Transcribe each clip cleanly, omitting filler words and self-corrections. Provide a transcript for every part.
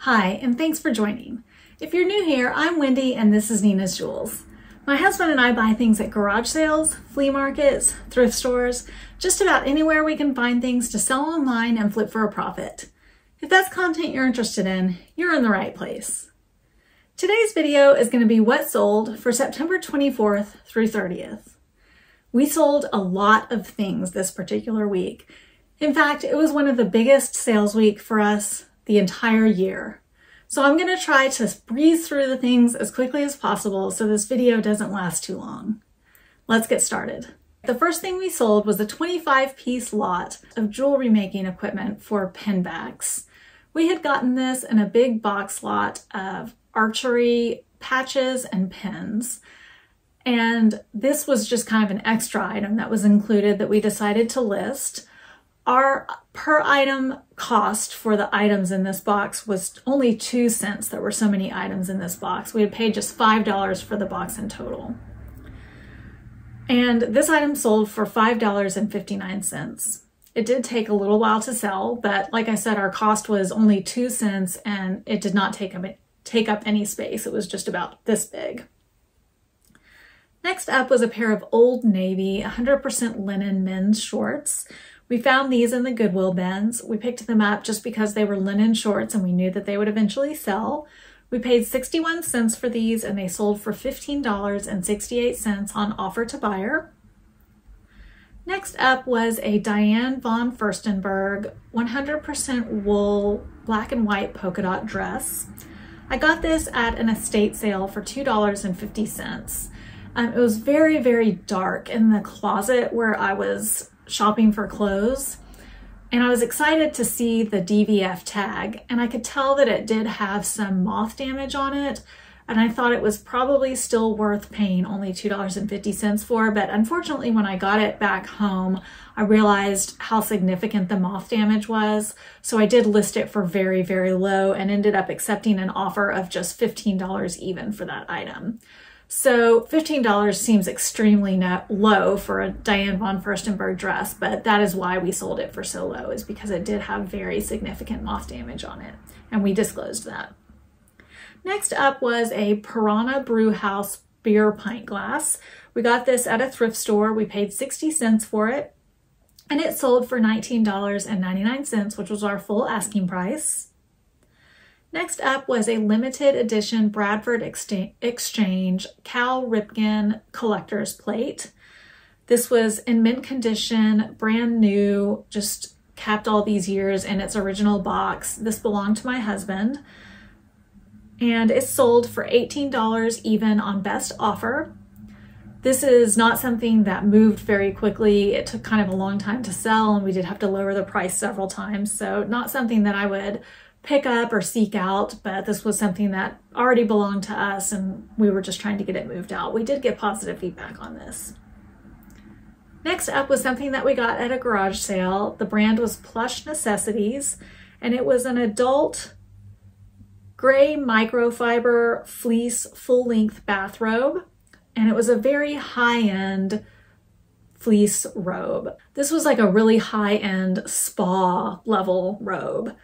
Hi, and thanks for joining. If you're new here, I'm Wendy and this is Nina's Jewels. My husband and I buy things at garage sales, flea markets, thrift stores, just about anywhere we can find things to sell online and flip for a profit. If that's content you're interested in, you're in the right place. Today's video is going to be what sold for September 24th through 30th. We sold a lot of things this particular week. In fact, it was one of the biggest sales week for us the entire year. So I'm going to try to breeze through the things as quickly as possible so this video doesn't last too long. Let's get started. The first thing we sold was a 25-piece lot of jewelry making equipment for pin backs. We had gotten this in a big box lot of archery patches and pins. And this was just kind of an extra item that was included that we decided to list. Our per item cost for the items in this box was only 2 cents. There were so many items in this box. We had paid just $5 for the box in total. And this item sold for $5.59. It did take a little while to sell, but like I said, our cost was only 2 cents and it did not take up any space. It was just about this big. Next up was a pair of Old Navy 100% linen men's shorts. We found these in the Goodwill bins. We picked them up just because they were linen shorts and we knew that they would eventually sell. We paid 61 cents for these and they sold for $15.68 on offer to buyer. Next up was a Diane von Furstenberg 100% wool black and white polka dot dress. I got this at an estate sale for $2.50. It was very, very dark in the closet where I was shopping for clothes, and I was excited to see the DVF tag, and I could tell that it did have some moth damage on it, and I thought it was probably still worth paying only $2.50 for, but unfortunately when I got it back home, I realized how significant the moth damage was, so I did list it for very, very low and ended up accepting an offer of just $15 even for that item. So $15 seems extremely low for a Diane von Furstenberg dress, but that is why we sold it for so low, is because it did have very significant moth damage on it, and we disclosed that. Next up was a Piranha Brewhouse beer pint glass. We got this at a thrift store. We paid 60 cents for it, and it sold for $19.99, which was our full asking price. Next up was a limited edition Bradford Exchange Cal Ripken collector's plate. This was in mint condition, brand new, just kept all these years in its original box. This belonged to my husband, and it sold for $18 even on best offer. This is not something that moved very quickly. It took kind of a long time to sell, and we did have to lower the price several times, so not something that I would pick up or seek out, but this was something that already belonged to us and we were just trying to get it moved out. We did get positive feedback on this. Next up was something that we got at a garage sale. The brand was Plush Necessities, and it was an adult gray microfiber fleece full-length bathrobe, and it was a very high-end fleece robe. This was like a really high-end spa level robe.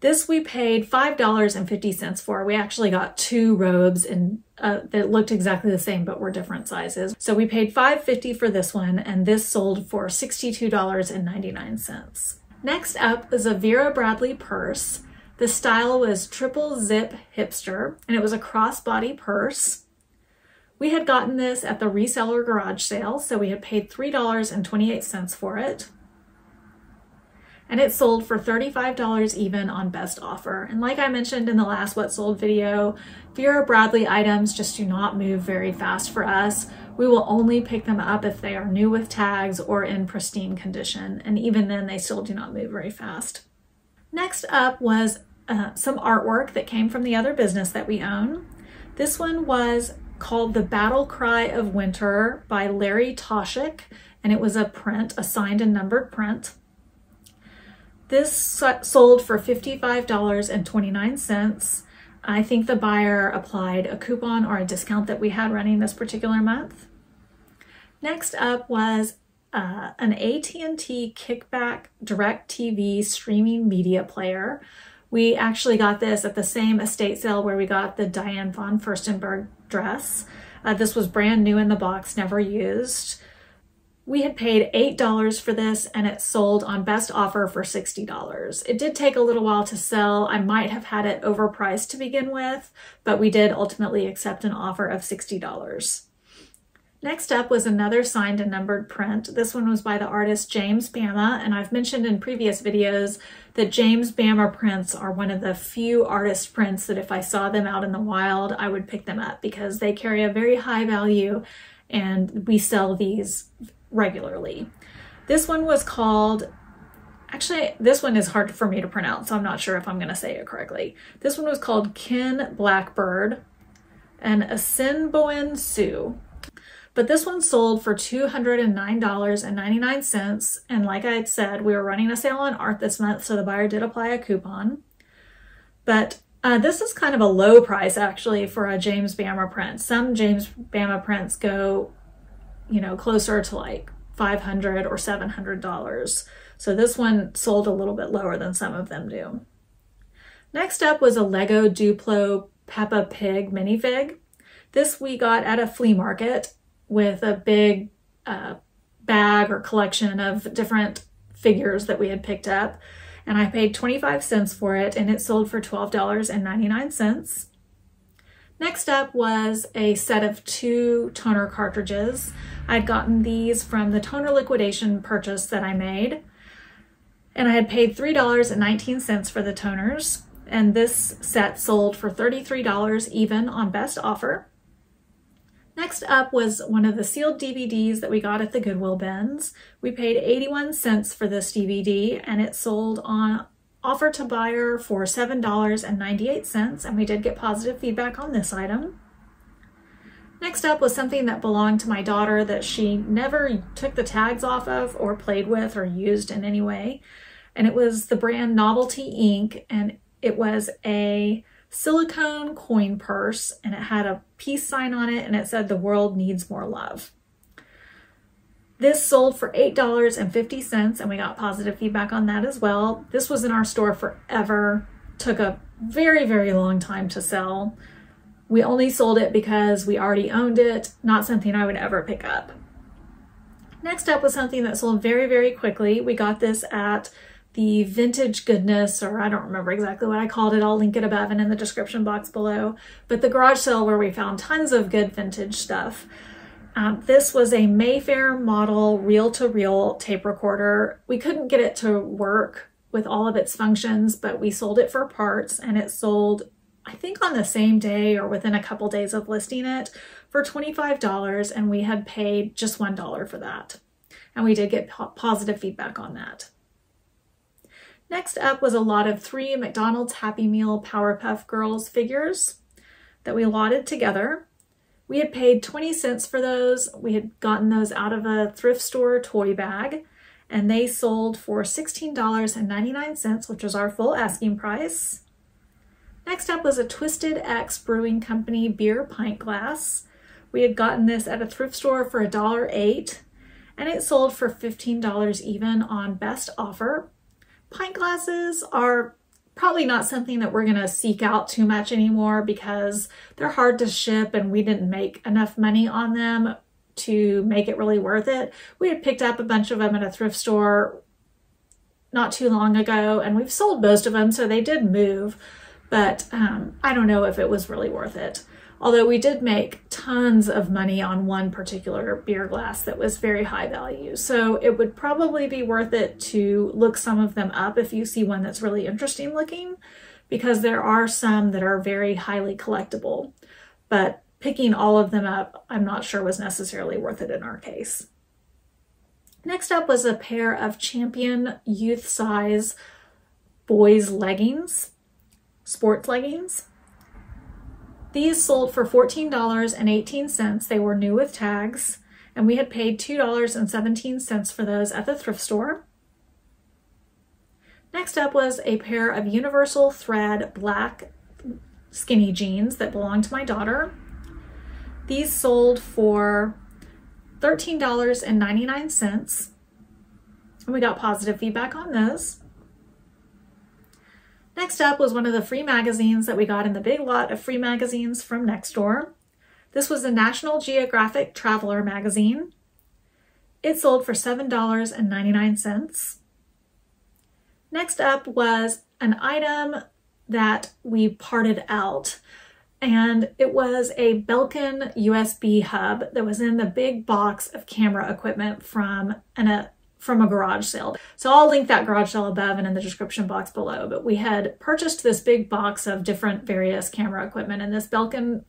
This we paid $5.50 for. We actually got two robes and that looked exactly the same but were different sizes. So we paid $5.50 for this one, and this sold for $62.99. Next up is a Vera Bradley purse. The style was triple zip hipster, and it was a crossbody purse. We had gotten this at the Reseller garage sale, so we had paid $3.28 for it. And it sold for $35 even on best offer. And like I mentioned in the last What Sold video, Vera Bradley items just do not move very fast for us. We will only pick them up if they are new with tags or in pristine condition. And even then, they still do not move very fast. Next up was some artwork that came from the other business that we own. This one was called The Battle Cry of Winter by Larry Toshik, and it was a print, a signed and numbered print. This sold for $55.29. I think the buyer applied a coupon or a discount that we had running this particular month. Next up was an AT&T Kickback DirecTV streaming media player. We actually got this at the same estate sale where we got the Diane von Furstenberg dress. This was brand new in the box, never used. We had paid $8 for this and it sold on best offer for $60. It did take a little while to sell. I might have had it overpriced to begin with, but we did ultimately accept an offer of $60. Next up was another signed and numbered print. This one was by the artist James Bama, and I've mentioned in previous videos that James Bama prints are one of the few artist prints that if I saw them out in the wild, I would pick them up because they carry a very high value and we sell these regularly. This one was called, actually this one is hard for me to pronounce, so I'm not sure if I'm going to say it correctly. This one was called Ken Blackbird and Asinboen Sioux. But this one sold for $209.99. And like I had said, we were running a sale on art this month, so the buyer did apply a coupon. But this is kind of a low price actually for a James Bama print. Some James Bama prints go, you know, closer to like $500 or $700. So this one sold a little bit lower than some of them do. Next up was a Lego Duplo Peppa Pig minifig. This we got at a flea market with a big bag or collection of different figures that we had picked up. And I paid 25 cents for it and it sold for $12.99. Next up was a set of 2 toner cartridges. I'd gotten these from the toner liquidation purchase that I made. And I had paid $3.19 for the toners. And this set sold for $33 even on best offer. Next up was one of the sealed DVDs that we got at the Goodwill bins. We paid 81 cents for this DVD and it sold on offer to buyer for $7.98, and we did get positive feedback on this item. Next up was something that belonged to my daughter that she never took the tags off of or played with or used in any way. And it was the brand Novelty Ink, and it was a silicone coin purse, and it had a peace sign on it and it said the world needs more love. This sold for $8.50 and we got positive feedback on that as well. This was in our store forever, took a very, very long time to sell. We only sold it because we already owned it, not something I would ever pick up. Next up was something that sold very, very quickly. We got this at the Vintage Goodness, or I don't remember exactly what I called it. I'll link it above and in the description box below. But the garage sale where we found tons of good vintage stuff. This was a Mayfair model reel-to-reel tape recorder. We couldn't get it to work with all of its functions, but we sold it for parts, and it sold, I think on the same day or within a couple days of listing it, for $25, and we had paid just $1 for that. And we did get positive feedback on that. Next up was a lot of 3 McDonald's Happy Meal Powerpuff Girls figures that we lotted together. We had paid 20 cents for those. We had gotten those out of a thrift store toy bag, and they sold for $16.99, which was our full asking price. Next up was a Twisted X Brewing Company beer pint glass. We had gotten this at a thrift store for $1.08, and it sold for $15 even on best offer. Pint glasses are probably not something that we're going to seek out too much anymore because they're hard to ship and we didn't make enough money on them to make it really worth it. We had picked up a bunch of them at a thrift store not too long ago, and we've sold most of them, so they did move, but I don't know if it was really worth it. Although we did make tons of money on one particular beer glass that was very high value. So it would probably be worth it to look some of them up if you see one that's really interesting looking, because there are some that are very highly collectible. But picking all of them up, I'm not sure was necessarily worth it in our case. Next up was a pair of Champion youth size boys leggings, sports leggings. These sold for $14.18. They were new with tags, and we had paid $2.17 for those at the thrift store. Next up was a pair of universal thread black skinny jeans that belonged to my daughter. These sold for $13.99, and we got positive feedback on those. Next up was one of the free magazines that we got in the big lot of free magazines from Nextdoor. This was the National Geographic Traveler magazine. It sold for $7.99. Next up was an item that we parted out, and it was a Belkin USB hub that was in the big box of camera equipment from a garage sale. So I'll link that garage sale above and in the description box below, but we had purchased this big box of different various camera equipment, and this Belkin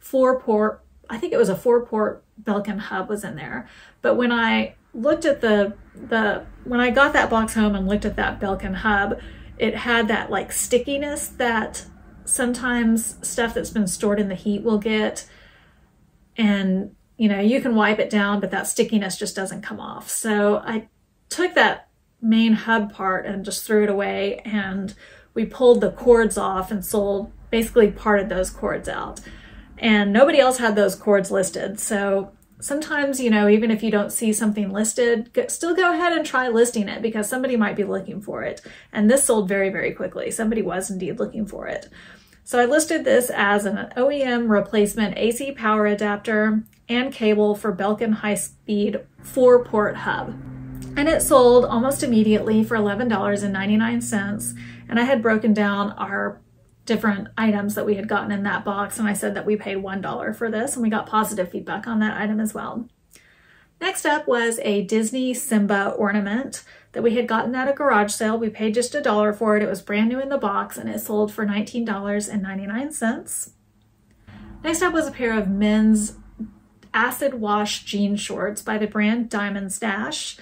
4-port, I think it was a 4-port Belkin hub was in there. But when I looked at when I got that box home and looked at that Belkin hub, it had that like stickiness that sometimes stuff that's been stored in the heat will get. And you know, you can wipe it down, but that stickiness just doesn't come off. So I took that main hub part and just threw it away, and we pulled the cords off and basically parted those cords out. And nobody else had those cords listed. So sometimes, you know, even if you don't see something listed, still go ahead and try listing it, because somebody might be looking for it. And this sold very, very quickly. Somebody was indeed looking for it. So I listed this as an OEM replacement AC power adapter and cable for Belkin high-speed 4-port hub. And it sold almost immediately for $11.99. And I had broken down our different items that we had gotten in that box, and I said that we paid $1 for this, and we got positive feedback on that item as well. Next up was a Disney Simba ornament that we had gotten at a garage sale. We paid just $1 for it. It was brand new in the box, and it sold for $19.99. Next up was a pair of men's acid wash jean shorts by the brand Diamond Stash.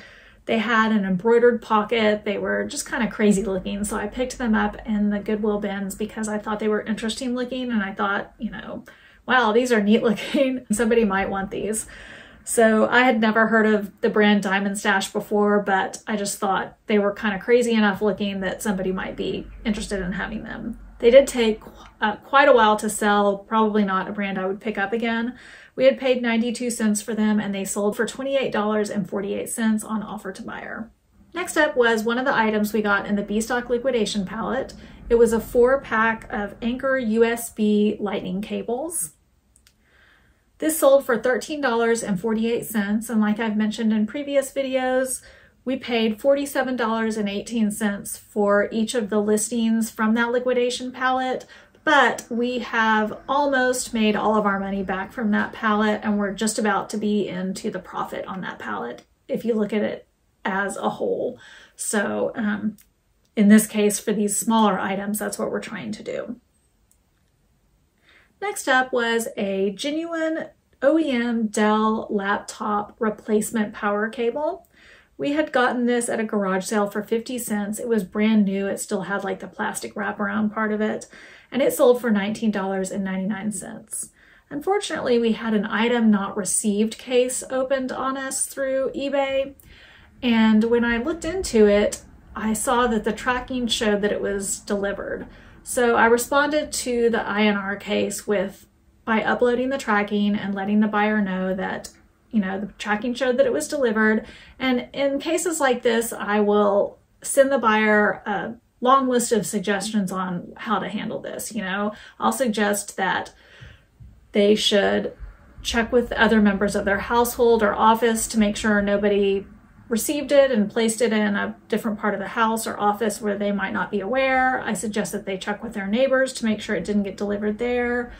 They had an embroidered pocket. They were just kind of crazy looking, so I picked them up in the Goodwill bins because I thought they were interesting looking, and I thought, you know, wow, these are neat looking. Somebody might want these. So I had never heard of the brand Diamond Stash before, but I just thought they were kind of crazy enough looking that somebody might be interested in having them. They did take quite a while to sell, probably not a brand I would pick up again. We had paid 92 cents for them, and they sold for $28.48 on offer to buyer. Next up was one of the items we got in the B-Stock liquidation pallet. It was a 4-pack of Anchor USB lightning cables. This sold for $13.48, and like I've mentioned in previous videos, we paid $47.18 for each of the listings from that liquidation pallet. But we have almost made all of our money back from that pallet, and we're just about to be into the profit on that pallet if you look at it as a whole. So in this case, for these smaller items, that's what we're trying to do. Next up was a genuine OEM Dell laptop replacement power cable. We had gotten this at a garage sale for 50 cents. It was brand new. It still had like the plastic wraparound part of it, and it sold for $19.99. Unfortunately, we had an item not received case opened on us through eBay, and when I looked into it, I saw that the tracking showed that it was delivered. So I responded to the INR case by uploading the tracking and letting the buyer know that, you know, the tracking showed that it was delivered. And in cases like this, I will send the buyer a long list of suggestions on how to handle this. You know, I'll suggest that they should check with other members of their household or office to make sure nobody received it and placed it in a different part of the house or office where they might not be aware. I suggest that they check with their neighbors to make sure it didn't get delivered there.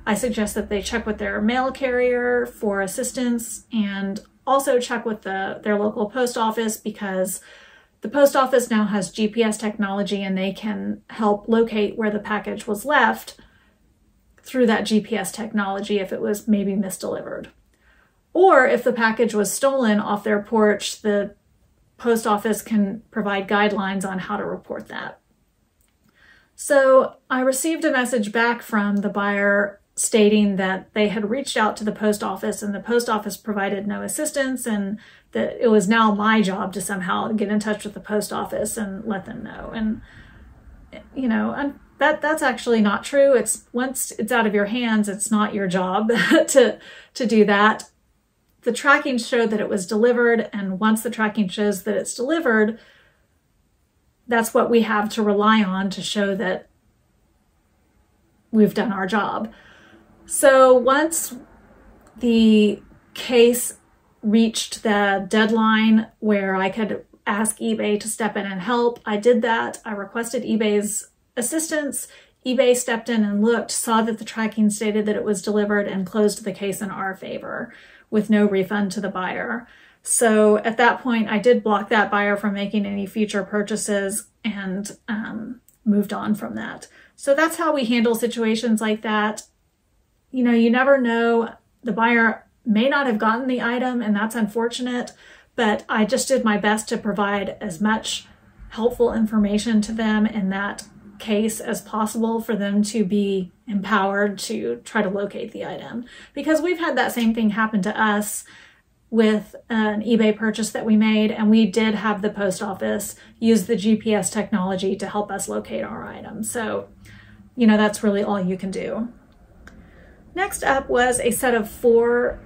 I suggest that they check with their mail carrier for assistance, and also check with their local post office, because the post office now has GPS technology and they can help locate where the package was left through that GPS technology if it was maybe misdelivered. Or if the package was stolen off their porch, the post office can provide guidelines on how to report that. So I received a message back from the buyer stating that they had reached out to the post office and the post office provided no assistance, and that it was now my job to somehow get in touch with the post office and let them know. And, you know, that's actually not true. Once it's out of your hands, it's not your job to do that. The tracking showed that it was delivered, and once the tracking shows that it's delivered, that's what we have to rely on to show that we've done our job. So once the case reached the deadline where I could ask eBay to step in and help, I did that. I requested eBay's assistance. eBay stepped in and looked, saw that the tracking stated that it was delivered, and closed the case in our favor with no refund to the buyer. So at that point, I did block that buyer from making any future purchases and moved on from that. So that's how we handle situations like that. You know, you never know. The buyer may not have gotten the item, and that's unfortunate, but I just did my best to provide as much helpful information to them in that case as possible for them to be empowered to try to locate the item. Because we've had that same thing happen to us with an eBay purchase that we made, and we did have the post office use the GPS technology to help us locate our item. So, you know, that's really all you can do. Next up was a set of 4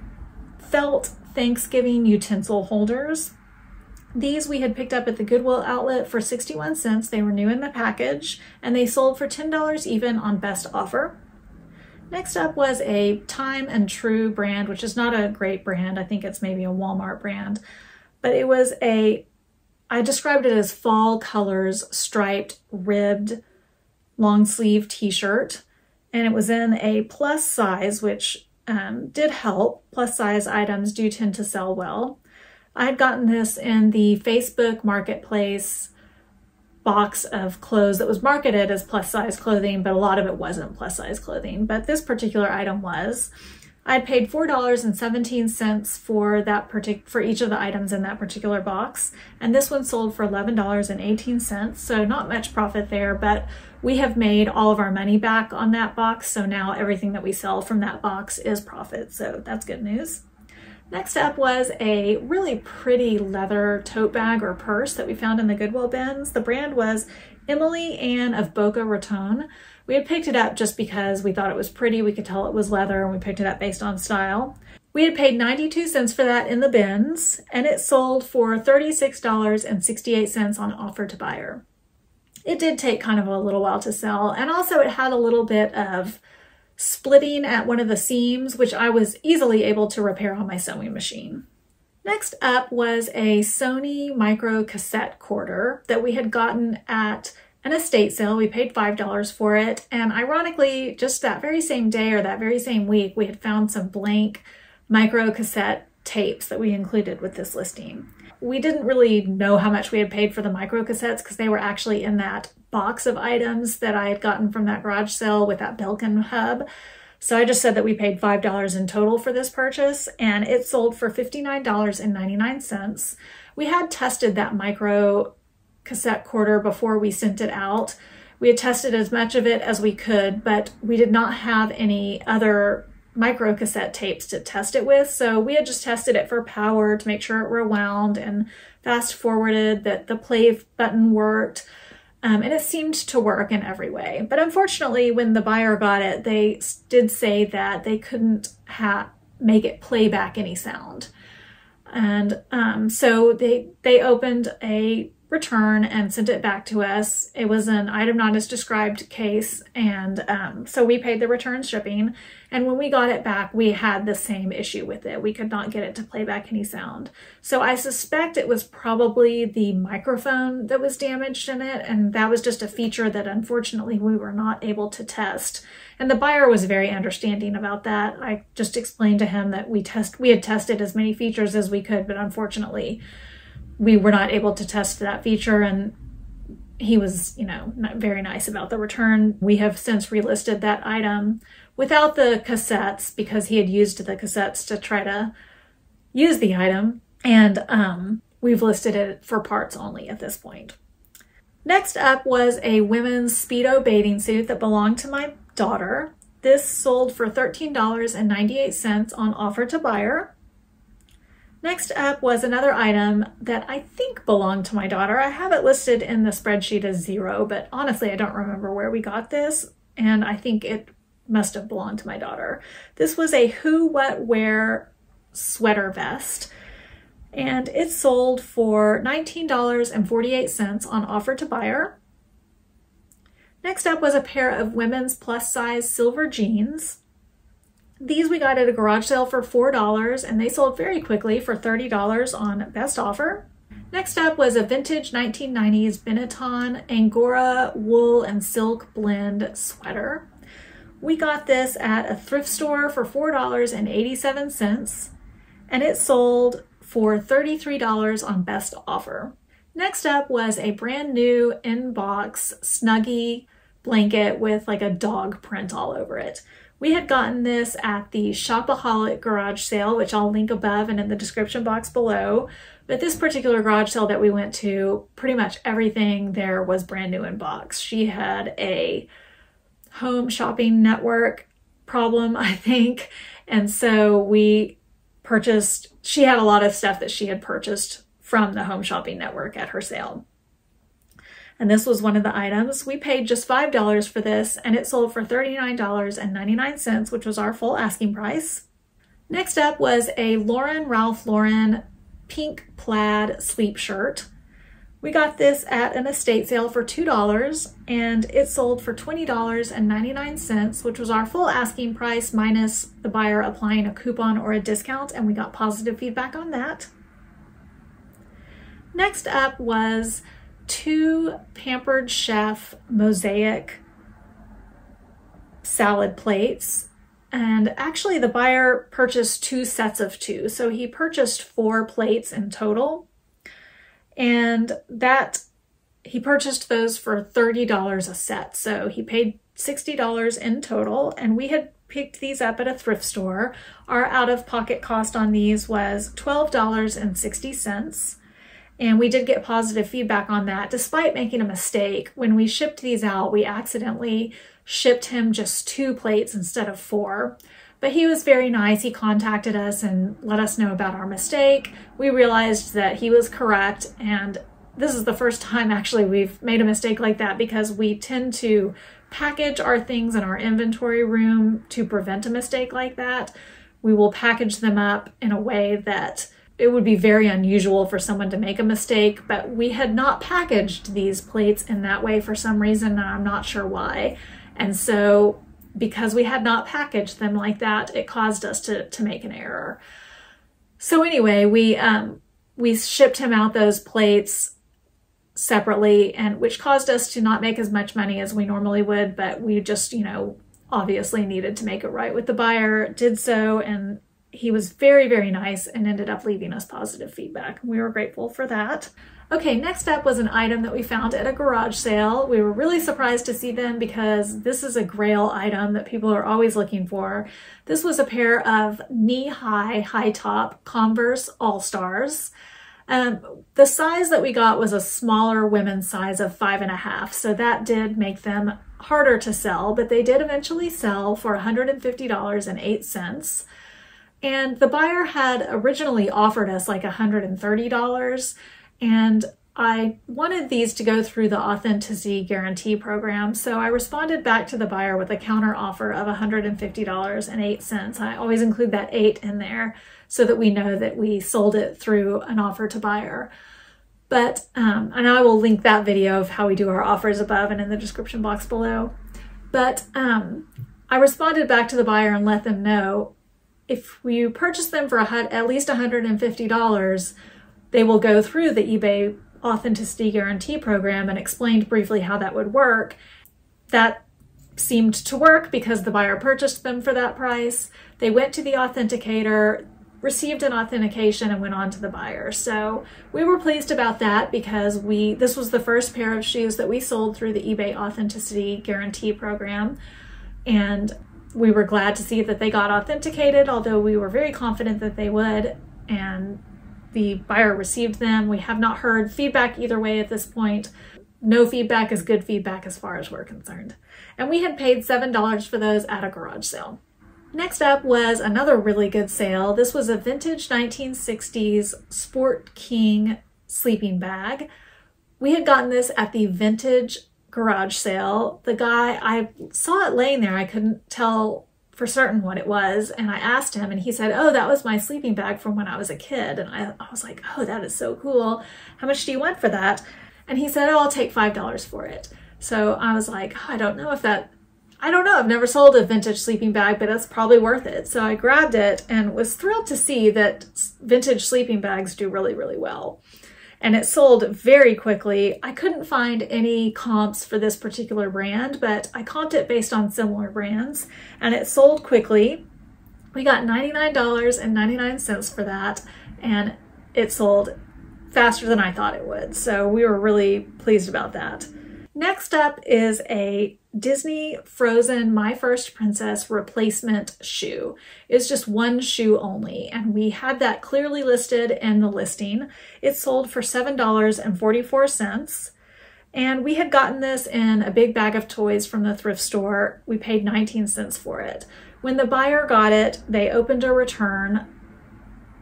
felt Thanksgiving utensil holders. These we had picked up at the Goodwill outlet for 61 cents. They were new in the package, and they sold for $10 even on best offer. Next up was a Time and True brand, which is not a great brand. I think it's maybe a Walmart brand, but it was I described it as fall colors striped ribbed long sleeve t-shirt, and it was in a plus size, which did help. Plus size items do tend to sell well. I had gotten this in the Facebook Marketplace box of clothes that was marketed as plus size clothing, but a lot of it wasn't plus size clothing, but this particular item was. I paid $4.17 for each of the items in that particular box, and this one sold for $11.18, so not much profit there, but we have made all of our money back on that box, so now everything that we sell from that box is profit, so that's good news. Next up was a really pretty leather tote bag or purse that we found in the Goodwill bins. The brand was Emily Ann of Boca Raton. We had picked it up just because we thought it was pretty. We could tell it was leather, and we picked it up based on style. We had paid 92 cents for that in the bins, and it sold for $36.68 on offer to buyer. It did take kind of a little while to sell, and also it had a little bit of splitting at one of the seams, which I was easily able to repair on my sewing machine. Next up was a Sony micro cassette quarter that we had gotten at an estate sale. We paid $5 for it, and ironically, just that very same day or that very same week, we had found some blank micro cassette tapes that we included with this listing. We didn't really know how much we had paid for the micro cassettes because they were actually in that box of items that I had gotten from that garage sale with that Belkin hub. So I just said that we paid $5 in total for this purchase, and it sold for $59.99. We had tested that micro cassette quarter before we sent it out. We had tested as much of it as we could, but we did not have any other micro cassette tapes to test it with, so we had just tested it for power to make sure it rewound and fast forwarded, that the play button worked, and it seemed to work in every way. But unfortunately, when the buyer got it, they did say that they couldn't make it play back any sound, and so they opened a return and sent it back to us. It was an item not as described case, and so we paid the return shipping, and when we got it back, we had the same issue with it. We could not get it to play back any sound. So I suspect it was probably the microphone that was damaged in it, and that was just a feature that unfortunately we were not able to test. And the buyer was very understanding about that. I just explained to him that we had tested as many features as we could, but unfortunately we were not able to test that feature, and he was, not very nice about the return. We have since relisted that item without the cassettes because he had used the cassettes to try to use the item, and we've listed it for parts only at this point. Next up was a women's Speedo bathing suit that belonged to my daughter. This sold for $13.98 on offer to buyer. Next up was another item that I think belonged to my daughter. I have it listed in the spreadsheet as 0, but honestly, I don't remember where we got this, and I think it must have belonged to my daughter. This was a Who What Wear sweater vest. and it sold for $19.48 on offer to buyer. Next up was a pair of women's plus size silver jeans. These we got at a garage sale for $4 and they sold very quickly for $30 on best offer. Next up was a vintage 1990s Benetton Angora wool and silk blend sweater. We got this at a thrift store for $4.87 and it sold for $33 on best offer. Next up was a brand new in-box Snuggie blanket with like a dog print all over it. We had gotten this at the Shopaholic garage sale, which I'll link above and in the description box below. But this particular garage sale that we went to, pretty much everything there was brand new in box. She had a home shopping network problem, I think. And so we purchased, she had a lot of stuff that she had purchased from the home shopping network at her sale. And this was one of the items. We paid just $5 for this and it sold for $39.99, which was our full asking price. Next up was a Ralph Lauren pink plaid sleep shirt. We got this at an estate sale for $2 and it sold for $20.99, which was our full asking price minus the buyer applying a coupon or a discount, and we got positive feedback on that. Next up was 2 Pampered Chef mosaic salad plates. And actually the buyer purchased 2 sets of 2. So he purchased 4 plates in total. And he purchased those for $30 a set. So he paid $60 in total. And we had picked these up at a thrift store. Our out-of-pocket cost on these was $12.60. And we did get positive feedback on that, despite making a mistake. When we shipped these out, we accidentally shipped him just 2 plates instead of 4. But he was very nice. He contacted us and let us know about our mistake. We realized that he was correct. And this is the first time actually we've made a mistake like that, because we tend to package our things in our inventory room to prevent a mistake like that. We will package them up in a way that it would be very unusual for someone to make a mistake, but we had not packaged these plates in that way for some reason, and I'm not sure why. And so because we had not packaged them like that, it caused us to make an error. So anyway, we shipped him out those plates separately, and which caused us to not make as much money as we normally would, but we just, obviously needed to make it right with the buyer, did so, and he was very, very nice and ended up leaving us positive feedback. We were grateful for that. Okay, next up was an item that we found at a garage sale. We were really surprised to see them because this is a grail item that people are always looking for. This was a pair of knee-high, high-top Converse All-Stars. The size that we got was a smaller women's size of 5.5, so that did make them harder to sell, but they did eventually sell for $150.08. And the buyer had originally offered us like $130, and I wanted these to go through the authenticity guarantee program. So I responded back to the buyer with a counter offer of $150.08. I always include that 8 in there so that we know that we sold it through an offer to buyer. But, and I will link that video of how we do our offers above and in the description box below. But I responded back to the buyer and let them know if you purchase them for at least $150, they will go through the eBay authenticity guarantee program, and explained briefly how that would work. That seemed to work because the buyer purchased them for that price. They went to the authenticator, received an authentication, and went on to the buyer. So we were pleased about that because this was the first pair of shoes that we sold through the eBay authenticity guarantee program. And we were glad to see that they got authenticated, although we were very confident that they would, and the buyer received them. We have not heard feedback either way at this point. No feedback is good feedback as far as we're concerned. And we had paid $7 for those at a garage sale. Next up was another really good sale. This was a vintage 1960s Sport King sleeping bag. We had gotten this at the vintage garage sale. The guy, I saw it laying there. I couldn't tell for certain what it was, and I asked him, and he said, oh, that was my sleeping bag from when I was a kid. And I was like, oh, that is so cool. How much do you want for that? And he said, oh, I'll take $5 for it. So I was like, oh, I don't know. I've never sold a vintage sleeping bag, but it's probably worth it. So I grabbed it and was thrilled to see that vintage sleeping bags do really, really well. And it sold very quickly. I couldn't find any comps for this particular brand, but I comped it based on similar brands, and it sold quickly. We got $99.99 for that, and it sold faster than I thought it would. So we were really pleased about that. Next up is a Disney Frozen My First Princess replacement shoe. It's just one shoe only, and we had that clearly listed in the listing. It sold for $7.44, and we had gotten this in a big bag of toys from the thrift store. We paid 19 cents for it. When the buyer got it, they opened a return,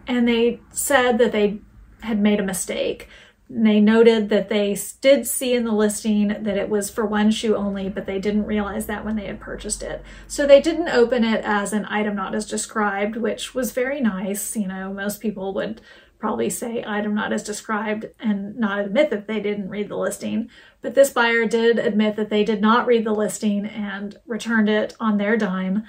and they said that they had made a mistake. They noted that they did see in the listing that it was for one shoe only, but they didn't realize that when they had purchased it. So they didn't open it as an item not as described, which was very nice. You know, most people would probably say item not as described and not admit that they didn't read the listing. But this buyer did admit that they did not read the listing and returned it on their dime.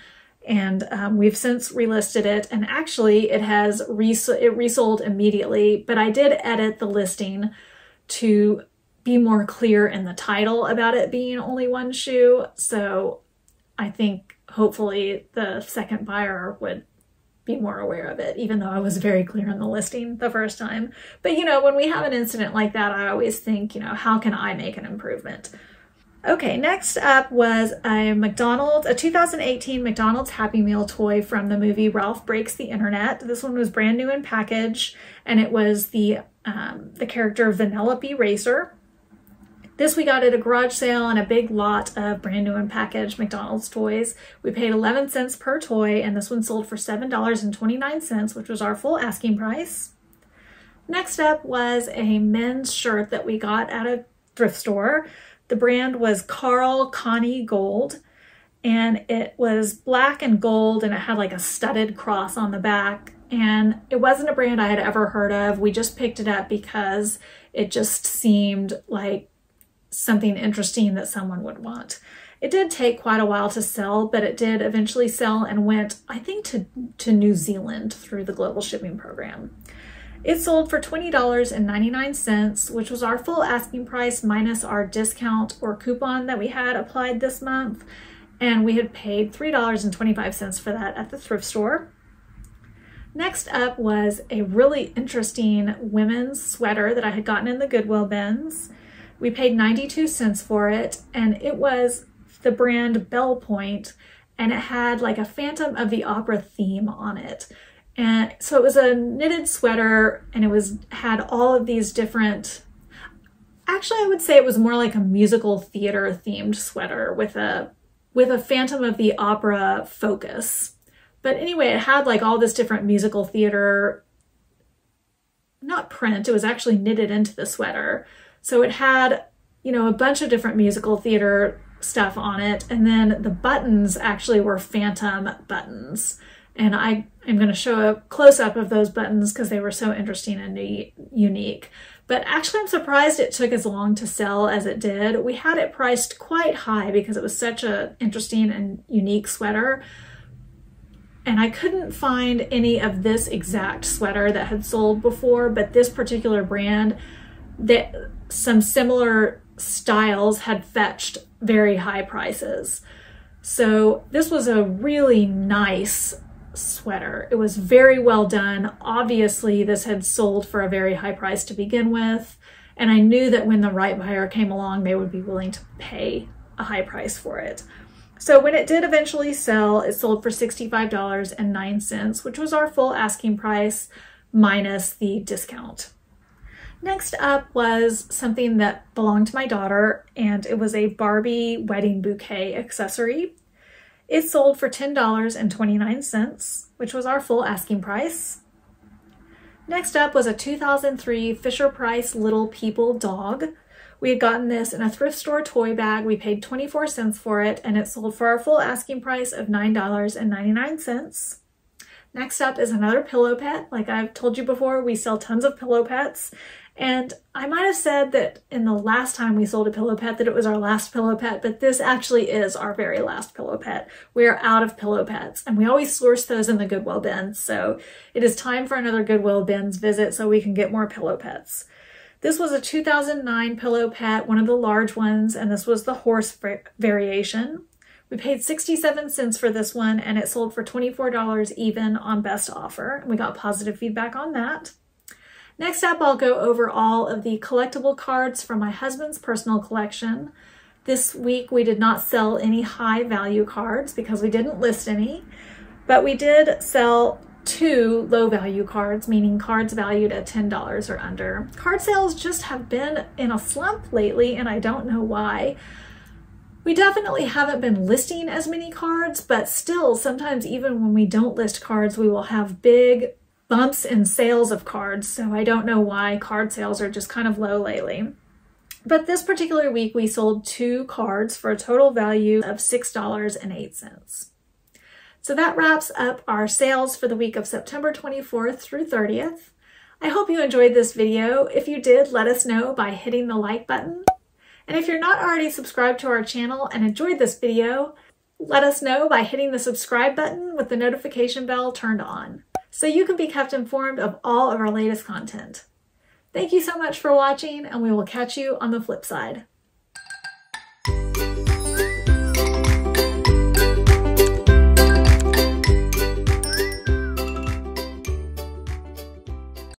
And we've since relisted it, and actually it resold immediately, but I did edit the listing to be more clear in the title about it being only one shoe. So I think hopefully the second buyer would be more aware of it, even though I was very clear in the listing the first time. But you know, when we have an incident like that, I always think, you know, how can I make an improvement? Okay, next up was a 2018 McDonald's Happy Meal toy from the movie Ralph Breaks the Internet. This one was brand new in package, and it was the character Vanellope Racer. This we got at a garage sale on a big lot of brand new in package McDonald's toys. We paid 11 cents per toy, and this one sold for $7.29, which was our full asking price. Next up was a men's shirt that we got at a thrift store. The brand was Carl Connie Gold, and it was black and gold, and it had like a studded cross on the back. And it wasn't a brand I had ever heard of. We just picked it up because it just seemed like something interesting that someone would want. It did take quite a while to sell, but it did eventually sell and went, I think, to New Zealand through the global shipping program. It sold for $20.99, which was our full asking price minus our discount or coupon that we had applied this month. And we had paid $3.25 for that at the thrift store. Next up was a really interesting women's sweater that I had gotten in the Goodwill bins. We paid 92 cents for it, and it was the brand Belle Point, and it had like a Phantom of the Opera theme on it. And so it was a knitted sweater, and it had all of these different, actually I would say it was more like a musical theater themed sweater with a Phantom of the Opera focus. But anyway, it had like all this different musical theater, not print, it was actually knitted into the sweater. So it had, you know, a bunch of different musical theater stuff on it. And then the buttons actually were Phantom buttons. And I am going to show a close-up of those buttons because they were so interesting and unique. But actually, I'm surprised it took as long to sell as it did. We had it priced quite high because it was such an interesting and unique sweater. And I couldn't find any of this exact sweater that had sold before, but this particular brand, that some similar styles had fetched very high prices. So this was a really nice sweater. It was very well done. Obviously, this had sold for a very high price to begin with, and I knew that when the right buyer came along, they would be willing to pay a high price for it. So when it did eventually sell, it sold for $65.09, which was our full asking price minus the discount. Next up was something that belonged to my daughter, and it was a Barbie wedding bouquet accessory. It sold for $10.29, which was our full asking price. Next up was a 2003 Fisher-Price Little People dog. We had gotten this in a thrift store toy bag. We paid 24 cents for it, and it sold for our full asking price of $9.99. Next up is another pillow pet. Like I've told you before, we sell tons of pillow pets. And I might have said that in the last time we sold a pillow pet that it was our last pillow pet, but this actually is our very last pillow pet. We are out of pillow pets, and we always source those in the Goodwill bins. So it is time for another Goodwill bins visit so we can get more pillow pets. This was a 2009 pillow pet, one of the large ones, and this was the horse variation. We paid 67 cents for this one, and it sold for $24 even on best offer. We got positive feedback on that. Next up, I'll go over all of the collectible cards from my husband's personal collection. This week, we did not sell any high value cards because we didn't list any, but we did sell 2 low value cards, meaning cards valued at $10 or under. Card sales just have been in a slump lately, and I don't know why. We definitely haven't been listing as many cards, but still, sometimes even when we don't list cards, we will have big bumps in sales of cards. So I don't know why card sales are just kind of low lately. But this particular week, we sold 2 cards for a total value of $6.08. So that wraps up our sales for the week of September 24th through 30th. I hope you enjoyed this video. If you did, let us know by hitting the like button. And if you're not already subscribed to our channel and enjoyed this video, let us know by hitting the subscribe button with the notification bell turned on, so you can be kept informed of all of our latest content. Thank you so much for watching, and we will catch you on the flip side.